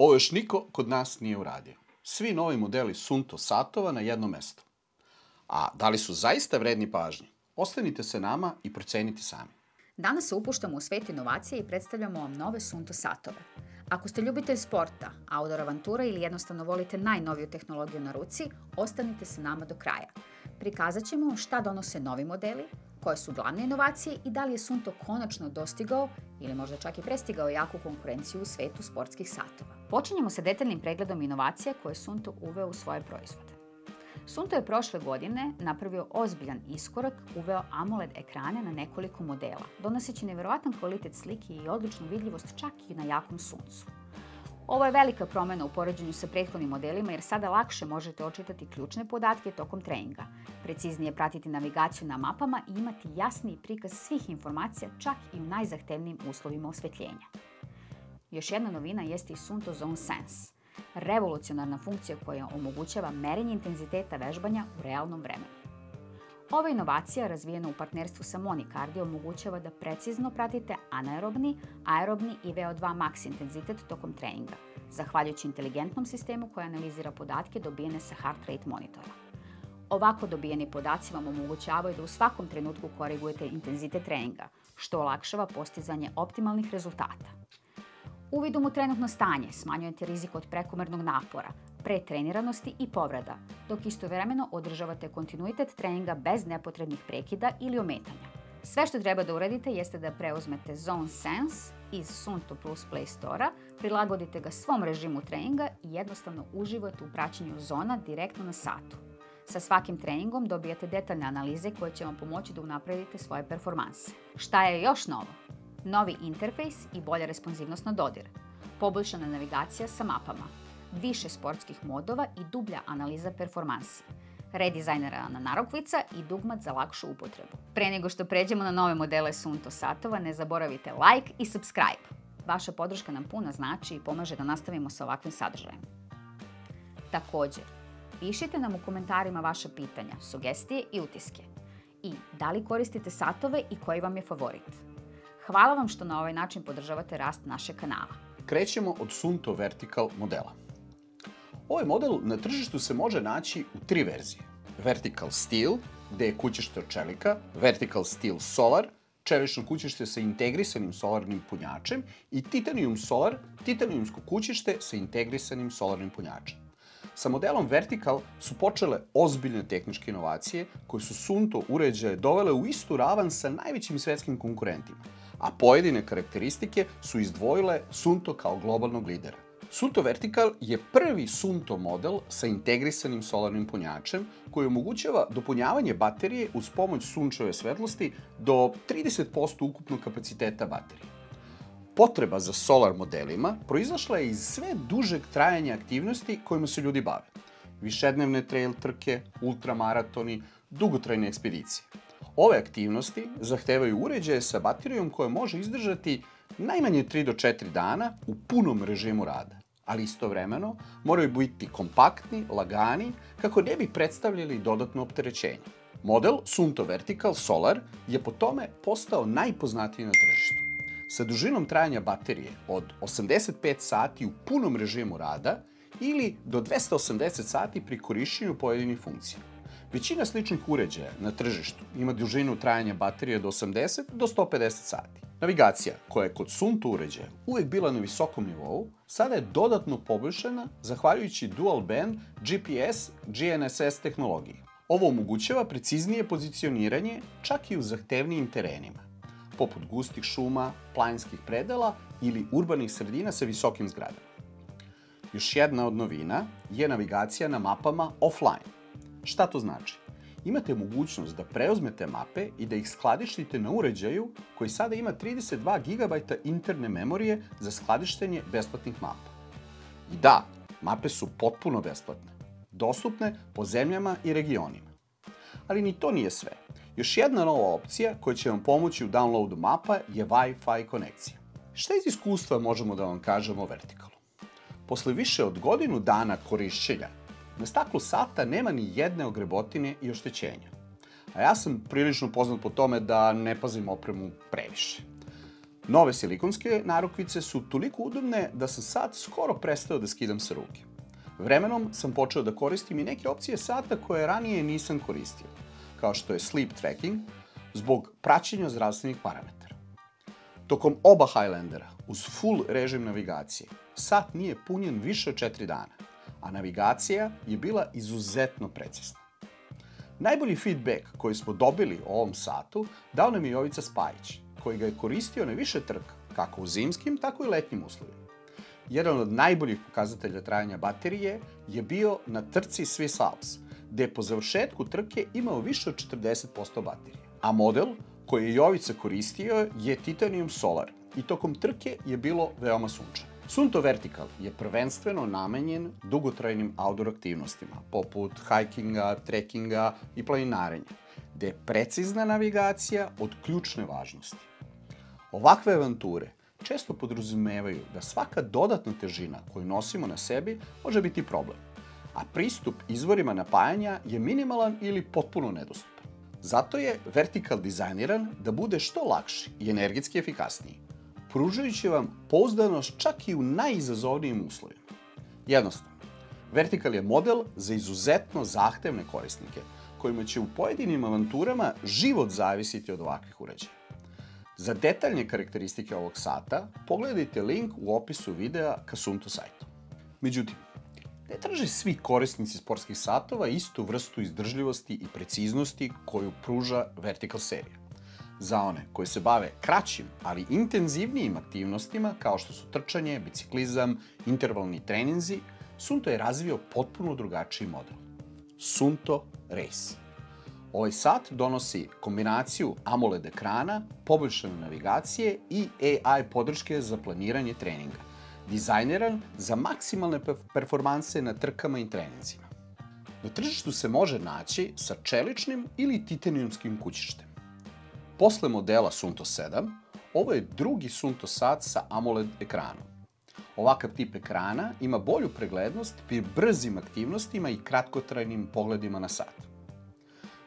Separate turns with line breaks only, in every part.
Ovo još niko kod nas nije uradio. Svi novi modeli Suunto satova na jedno mesto. A da li su zaista vredni pažnje? Ostanite se nama i procenite sami.
Danas se upuštamo u svet inovacije i predstavljamo vam nove Suunto satove. Ako ste ljubitelj sporta, outdoor avantura ili jednostavno volite najnoviju tehnologiju na ruci, ostanite sa nama do kraja. Prikazat ćemo vam šta donose novi modeli, koje su glavne inovacije i da li je Suunto konačno dostigao ili možda čak i prestigao jaku konkurenciju u svetu sportskih satova. Počinjemo sa detaljnim pregledom inovacija koje je Suunto uveo u svoje proizvode. Suunto je prošle godine napravio ozbiljan iskorak, uveo AMOLED ekrane na nekoliko modela, donoseći nevjerojatan kvalitet slike i odličnu vidljivost čak i na jakom suncu. Ovo je velika promjena u poređenju sa prethodnim modelima jer sada lakše možete očitati ključne podatke tokom treninga, preciznije pratiti navigaciju na mapama i imati jasniji prikaz svih informacija čak i u najzahtevnijim uslovima osvjetljenja. Još jedna novina jeste i Suunto Zone Sense, revolucionarna funkcija koja omogućava merenje intenziteta vežbanja u realnom vremenu. Ova inovacija, razvijena u partnerstvu sa Monicardi, omogućava da precizno pratite anaerobni, aerobni i VO2 max intenzitet tokom treninga, zahvaljujući inteligentnom sistemu koji analizira podatke dobijene sa heart rate monitora. Ovako dobijeni podaci vam omogućavaju da u svakom trenutku korigujete intenzitet treninga, što olakšava postizanje optimalnih rezultata. Uvidom u trenutno stanje smanjujete rizik od prekomernog napora, pretreniranosti i povreda, dok istovremeno održavate kontinuitet treninga bez nepotrebnih prekida ili ometanja. Sve što treba da uradite jeste da preuzmete Zone Sense iz Suunto Plus Play Store-a, prilagodite ga svom režimu treninga i jednostavno uživate u praćenju zona direktno na satu. Sa svakim treningom dobijate detaljne analize koje će vam pomoći da unapredite svoje performanse. Šta je još novo? Novi interfejs i bolja responsivnost na dodir, poboljšana navigacija sa mapama, više sportskih modova i dublja analiza performansi, redizajnirana narukvica i dugmat za lakšu upotrebu. Pre nego što pređemo na nove modele Suunto satova, ne zaboravite like i subscribe. Vaša podrška nam puno znači i pomaže da nastavimo sa ovakvim sadržajem. Također, pišite nam u komentarima vaša pitanja, sugestije i utiske. I da li koristite satove i koji vam je favorit? Hvala vam što na ovaj način podržavate rast našeg kanala.
Krećemo od Suunto Vertical modela. Ovaj model na tržištu se može naći u 3 verzije. Vertical Steel, gde je kućište od čelika, Vertical Steel Solar, čelično kućište sa integrisanim solarnim punjačem i Titanium Solar, titaniumsko kućište sa integrisanim solarnim punjačem. Sa modelom Vertical su počele ozbiljne tehničke inovacije koje su Suunto uređaje dovele u istu ravan sa najvećim svetskim konkurentima, a pojedine karakteristike su izdvojile Suunto kao globalnog lidera. Suunto Vertical je prvi Suunto model sa integrisanim solarnim punjačem koji omogućava dopunjavanje baterije uz pomoć sunčeve svetlosti do 30% ukupnog kapaciteta baterije. Potreba za solar modelima proizašla je iz sve dužeg trajanja aktivnosti kojima se ljudi bave. Višednevne trail trke, ultramaratoni, dugotrajne ekspedicije. Ove aktivnosti zahtevaju uređaje sa baterijom koja može izdržati najmanje 3 do 4 dana u punom režimu rada, ali istovremeno moraju biti kompaktni, lagani, kako ne bi predstavljali dodatno opterećenje. Model Suunto Vertical Solar je po tome postao najpoznatiji na tržištu. Sa dužinom trajanja baterije od 85 sati u punom režimu rada ili do 280 sati pri korišćenju pojedinih funkcija. Većina sličnih uređaja na tržištu ima dužinu trajanja baterije od 80 do 150 sati. Navigacija, koja je kod Suunto uređaja uvijek bila na visokom nivou, sada je dodatno poboljšana zahvaljujući dual band GPS GNSS tehnologiji. Ovo omogućava preciznije pozicioniranje čak i u zahtevnijim terenima, poput gustih šuma, planinskih predela ili urbanih sredina sa visokim zgradama. Još jedna od novina je navigacija na mapama offline. Šta to znači? Imate mogućnost da preuzmete mape i da ih skladištite na uređaju koji sada ima 32 GB interne memorije za skladištenje besplatnih mapa. I da, mape su potpuno besplatne, dostupne po zemljama i regionima. Ali ni to nije sve. Još jedna nova opcija koja će vam pomoći u downloadu mapa je Wi-Fi konekcija. Šta iz iskustva možemo da vam kažemo o Verticalu? Posle više od godinu dana korišćenja, na staklu sata nema ni jedne ogrebotine i oštećenja. A ja sam prilično poznat po tome da ne pazim opremu previše. Nove silikonske narukvice su toliko udobne da sam sat skoro prestao da skidam sa ruke. Vremenom sam počeo da koristim i neke opcije sata koje ranije nisam koristio, kao što je sleep tracking, zbog praćenja zdravstvenih parametara. Tokom oba Highlandera, uz full režim navigacije, sat nije punjen više od 4 dana, a navigacija je bila izuzetno precizna. Najbolji feedback koji smo dobili o ovom satu dao nam je Jovica Spajić, koji ga je koristio na više trka, kako u zimskim, tako i letnjim uslovima. Jedan od najboljih pokazatelja trajanja baterije je bio na trci Swiss Alps, gde je po završetku trke imao više od 40% baterije. A model koji je Jovica koristio je Titanium Solar i tokom trke je bilo veoma sunčano. Sunto Vertical je prvenstveno namenjen dugotrajnim outdoor aktivnostima, poput hikinga, trekinga i planinarenja, gde je precizna navigacija od ključne važnosti. Ovakve avanture često podrazumevaju da svaka dodatna težina koju nosimo na sebi može biti problem, a pristup izvorima napajanja je minimalan ili potpuno nedostupan. Zato je Vertical dizajniran da bude što lakši i energetski efikasniji, pružajući vam pouzdanost čak i u najizazovnijim uslovima. Jednostavno, Vertical je model za izuzetno zahtevne korisnike, kojima će u pojedinim avanturama život zavisiti od ovakvih uređaja. Za detaljne karakteristike ovog sata, pogledajte link u opisu videa ka Sunto sajtu. Međutim, ne traže svi korisnici sportskih satova istu vrstu izdržljivosti i preciznosti koju pruža Vertical serija. Za one koji se bave kraćim, ali intenzivnijim aktivnostima, kao što su trčanje, biciklizam, intervalni treninzi, Sunto je razvio potpuno drugačiji model. Sunto Race. Ovaj sat donosi kombinaciju AMOLED ekrana, poboljšane navigacije i AI podrške za planiranje treninga, dizajniran za maksimalne performanse na trkama i treninzima. Na tržištu se može naći sa čeličnim ili titanijumskim kućištem. Posle modela Sunto 7, ovo je drugi Sunto sat sa AMOLED ekranom. Ovakav tip ekrana ima bolju preglednost pri brzim aktivnostima i kratkotrajnim pogledima na sat.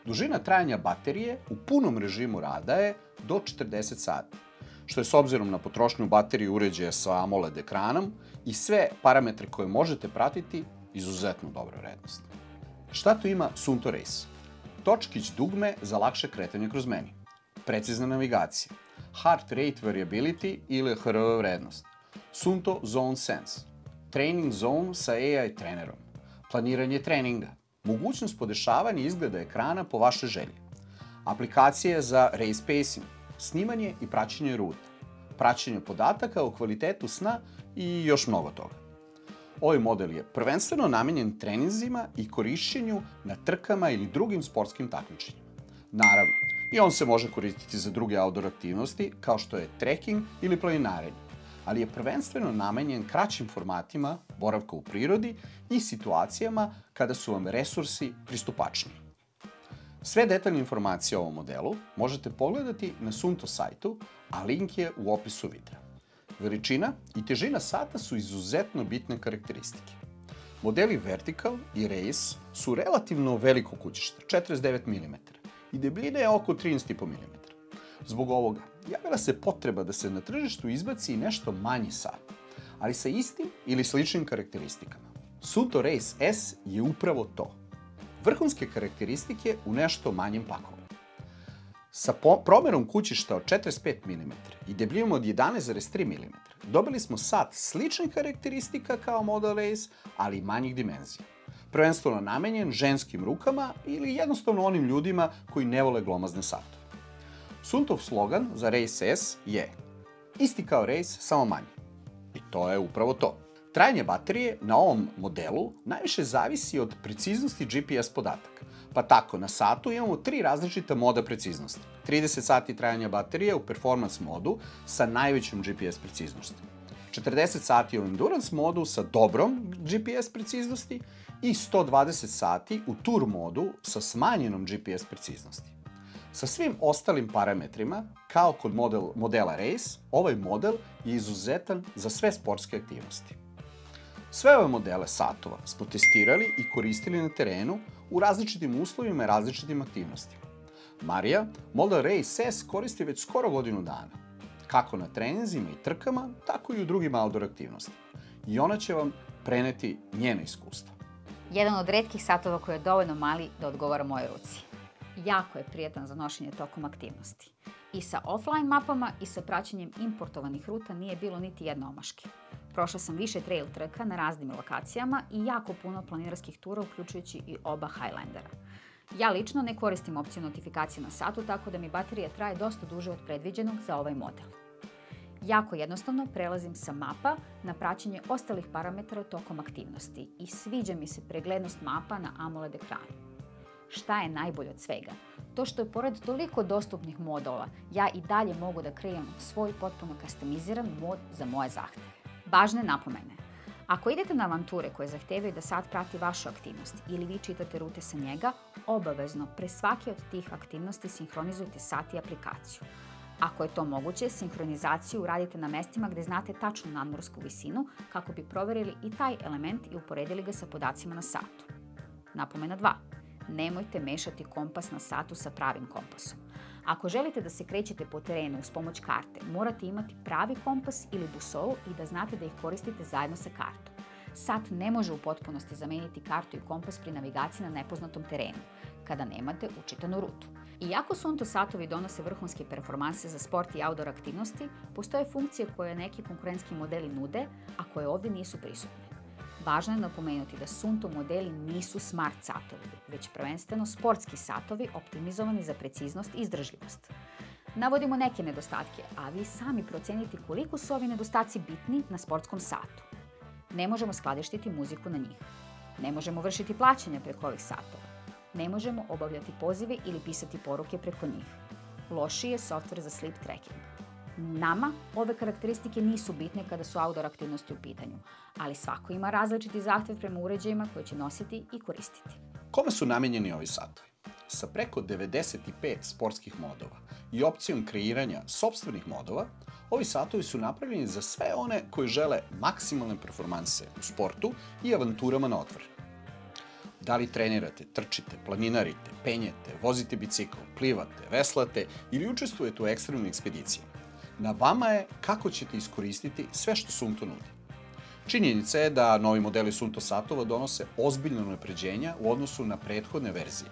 Dužina trajanja baterije u punom režimu rada je do 40 sati, što je s obzirom na potrošnju baterije uređaja sa AMOLED ekranom i sve parametre koje možete pratiti, izuzetno dobra vrednost. Šta tu ima Sunto Race? Točkić dugme za lakše kretanje kroz menu, precizna navigacija, heart rate variability ili HRV vrednost, Sunto Zone Sense, training zone sa AI trenerom, planiranje treninga, mogućnost podešavanja izgleda ekrana po vašoj želji, aplikacije za race pacing, snimanje i praćenje ruta, praćenje podataka o kvalitetu sna i još mnogo toga. Ovaj model je prvenstveno namenjen treninzima i korišćenju na trkama ili drugim sportskim takmičenjima. Naravno, i on se može koristiti za druge outdoor aktivnosti, kao što je trekking ili planinarenje, ali je prvenstveno namenjen kraćim formatima boravka u prirodi i situacijama kada su vam resursi pristupačniji. Sve detaljne informacije o ovom modelu možete pogledati na Sunto sajtu, a link je u opisu videa. Veličina i težina sata su izuzetno bitne karakteristike. Modeli Vertical i Race su relativno veliko kućište, 49 mm, i debljine je oko 13,5 mm. Zbog ovoga, javila se potreba da se na tržištu izbaci nešto manji sat, ali sa istim ili sličnim karakteristikama. Sunto Race S je upravo to. Vrhunske karakteristike u nešto manjem pakovanju. Sa promerom kućišta od 45 mm i debljinom od 11,3 mm dobili smo sat sličnih karakteristika kao model Race, ali i manjih dimenzija. Prvenstveno namenjen ženskim rukama ili jednostavno onim ljudima koji ne vole glomazne satove. Suntov slogan za Race S je isti kao Race, samo manji. I to je upravo to. Trajanje baterije na ovom modelu najviše zavisi od preciznosti GPS podataka. Pa tako, na satu imamo 3 različita moda preciznosti. 30 sati trajanja baterije u performance modu sa najvećom GPS preciznosti. 40 sati u endurance modu sa dobrom GPS preciznosti i 120 sati u tour modu sa smanjenom GPS preciznosti. Sa svim ostalim parametrima, kao kod modela Race, ovaj model je izuzetan za sve sportske aktivnosti. Sve ove modele satova smo testirali i koristili na terenu u različitim uslovima i različitim aktivnostima. Marija model Race S koristi već skoro godinu dana. kako na treninzima i trkama, tako i u drugim outdoor aktivnostima. I ona će vam preneti njeno iskustvo.
Jedan od retkih satova koji je dovoljno mali da odgovara mojoj ruci. Jako je prijatan za nošenje tokom aktivnosti. I sa offline mapama i sa praćenjem importovanih ruta nije bilo niti jedne omaške. Prošla sam više trail trka na raznim lokacijama i jako puno planinarskih tura, uključujući i oba Highlandera. Ja lično ne koristim opciju notifikacije na satu, tako da mi baterija traje dosta duže od predviđenog za ovaj model. Jako jednostavno prelazim sa mapa na praćenje ostalih parametara tokom aktivnosti i sviđa mi se preglednost mapa na AMOLED ekranu. Šta je najbolje od svega? To što je pored toliko dostupnih modova, ja i dalje mogu da kreiram svoj potpuno customiziran mod za moje zahteve. Važne napomene. Ako idete na avanture koje zahtevaju da sat prati vašu aktivnost ili vi čitate rute sa njega, obavezno pre svake od tih aktivnosti sinhronizujte sat i aplikaciju. Ako je to moguće, sinhronizaciju uradite na mestima gde znate tačnu nadmorsku visinu kako bi proverili i taj element i uporedili ga sa podacima na satu. Napomena 2. Nemojte mešati kompas na satu sa pravim kompasom. Ako želite da se krećete po terenu uz pomoć karte, morate imati pravi kompas ili busolu i da znate da ih koristite zajedno sa kartom. Sat ne može u potpunosti zameniti kartu i kompas pri navigaciji na nepoznatom terenu, kada nemate učitanu rutu. Iako Suunto satovi donose vrhunske performanse za sport i outdoor aktivnosti, postoje funkcije koje neki konkurentski modeli nude, a koje ovdje nisu prisutne. Važno je napomenuti da Suunto modeli nisu smart satovi, već prvenstveno sportski satovi optimizovani za preciznost i izdržljivost. Navodimo neke nedostatke, a vi sami procenite koliko su ovi nedostaci bitni na sportskom satu. Ne možemo skladištiti muziku na njih. Ne možemo vršiti plaćanja preko ovih satova. Ne možemo obavljati pozive ili pisati poruke preko njih. Lošiji je softver za sleep tracking. Nama ove karakteristike nisu bitne kada su outdoor aktivnosti u pitanju, ali svako ima različiti zahtev prema uređajima koje će nositi i koristiti.
Kome su namenjeni ovi satovi? Sa preko 95 sportskih modova i opcijom kreiranja sopstvenih modova, ovi satovi su napravljeni za sve one koji žele maksimalne performanse u sportu i avanturama na otvorenom. Da li trenirate, trčite, planinarite, penjete, vozite bicikl, plivate, veslate ili učestvujete u ekstremnim ekspedicijama, na vama je kako ćete iskoristiti sve što Suunto nudi. Činjenica je da novi modeli Suunto satova donose ozbiljne unapređenja u odnosu na prethodne verzije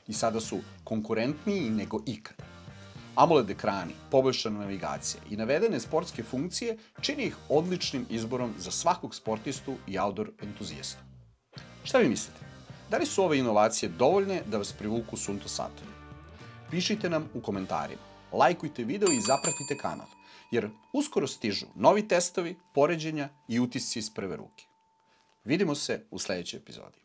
i sada su konkurentniji nego ikada. AMOLED ekrani, poboljšana navigacija i navedene sportske funkcije čini ih odličnim izborom za svakog sportistu i outdoor entuzijastu. Šta vi mislite? Da li su ove inovacije dovoljne da vas privuku Suunto satovi? Pišite nam u komentarima, lajkujte video i zapratite kanal, jer uskoro stižu novi testovi, poređenja i utisci iz prve ruke. Vidimo se u sledećoj epizodi.